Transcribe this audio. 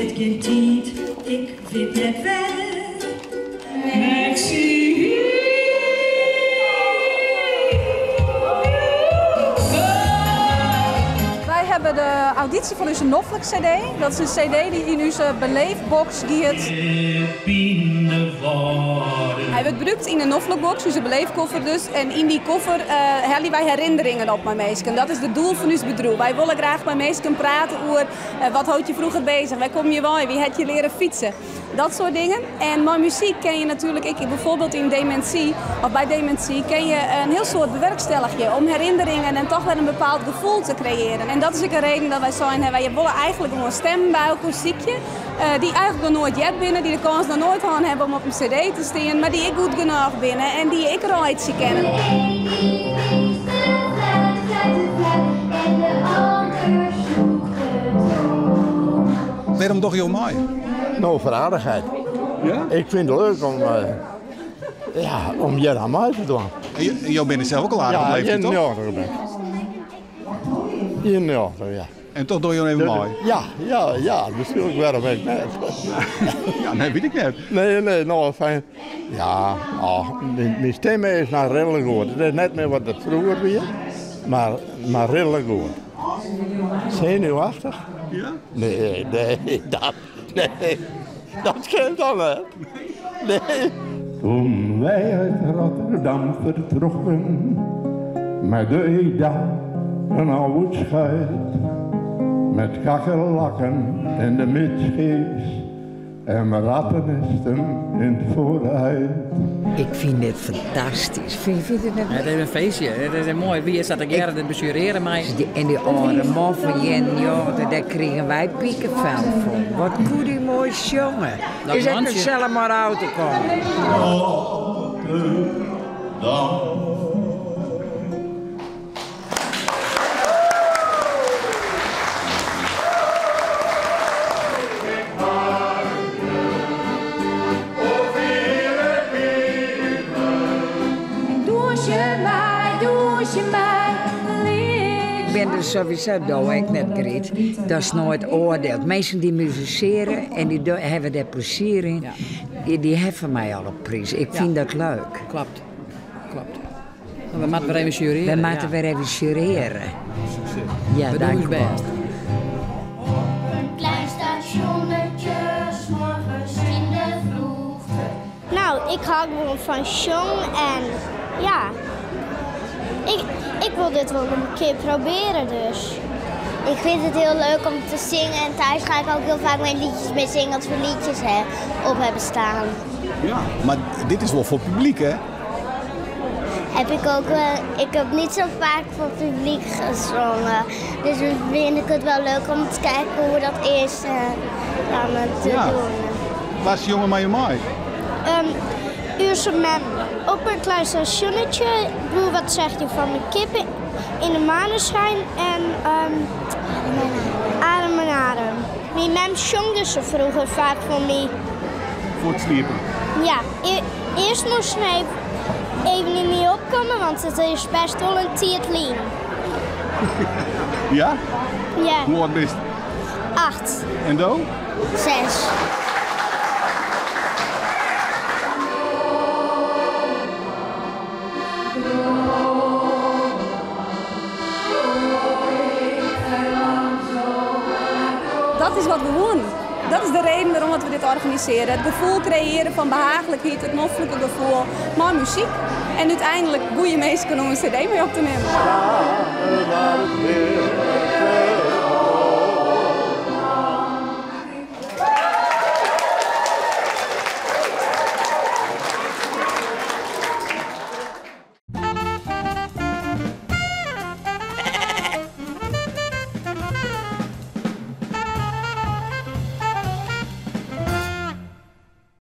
dit kind niet, ik vind net wel. Maxi. Wij hebben de auditie van onze Noffelijk CD. Dat is een CD die in onze beleefbox giet. Hij wordt gebruikt in de Noffelijkbox, onze beleefkoffer dus. En in die koffer hebben wij herinneringen op mijn meisken. Dat is het doel van ons bedrijf. Wij willen graag met meisken praten over wat houd je vroeger bezig, waar kom je bij, wie heb je leren fietsen. Dat soort dingen. En met muziek ken je natuurlijk, bijvoorbeeld in dementie, of bij dementie, ken je een heel soort bewerkstelligje om herinneringen en toch wel een bepaald gevoel te creëren. En dat is ook een reden dat wij zijn, wij willen eigenlijk een stem bij akoestiekje, die eigenlijk nog nooit jet binnen, die de kans nog nooit gaan hebben om op een cd te staan, maar die ik goed genoeg binnen en die ik er al iets kennen. Waarom toch heel mooi? Nou, voor aardigheid. Ja? Ik vind het leuk om hier aan mij te doen. En jij bent zelf ook al aardig op leeftijd, toch? Ja, ja. En toch doe je even mooi? Ja, natuurlijk waarom ik net. Ja, nee, weet ik niet. Nee, nou fijn. Ja, mijn stem is nou redelijk goed. Het is net meer wat het vroeger was, maar redelijk goed. Zenuwachtig? Ja? Nee, dat kent dan niet. Nee. Toen wij uit Rotterdam vertrokken, met de Eda, een oude schuit, met kakkerlakken en de midscheeps en rattennesten in het vooruit. Ik vind het fantastisch. Vind je het net? Het is een feestje, het is mooi. Wie is dat ik jaren het besureren mij? En die oude man van Jen, daar kregen wij piekenvel voor. Wat kon die mooi jongen. Is het nog zelf maar uit te komen? Ik ben dus sowieso doe ik net griet. Dat is nooit oordeeld. Mensen die musiceren en die hebben daar plezier in, die hebben mij al op prijs. Ik vind dat leuk. Klopt. We moeten weer even jureren. We moeten weer even jureren. Ja, we doen ons best. Een klein stationnetje, 's morgens in de vroegte. Nou, ik hou gewoon van jong en ja, ik wil dit wel een keer proberen dus. Ik vind het heel leuk om te zingen en thuis ga ik ook heel vaak mijn liedjes mee zingen als we liedjes op hebben staan. Ja, maar dit is wel voor publiek, hè? Ik heb niet zo vaak voor het publiek gezongen. Dus vind ik het wel leuk om te kijken hoe dat is te doen. Waar is de jongen met je mooi? Uurse mem. Op een klein stationnetje. Wat zeg je van mijn kippen in de maneschijn en adem en adem. Mijn mem zong dus vroeger vaak voor mij. Voor het sliepen? Ja, eerst moest ik even niet meer opkomen, want het is best wel een tietlien. Ja? Ja. Hoe oud ben je? 8. En Do? 6. Dat is wat we doen. Dat is de reden waarom we dit organiseren. Het gevoel creëren van behagelijkheid, het noffelijke gevoel, maar muziek. En uiteindelijk goede mensen om een cd mee op te nemen.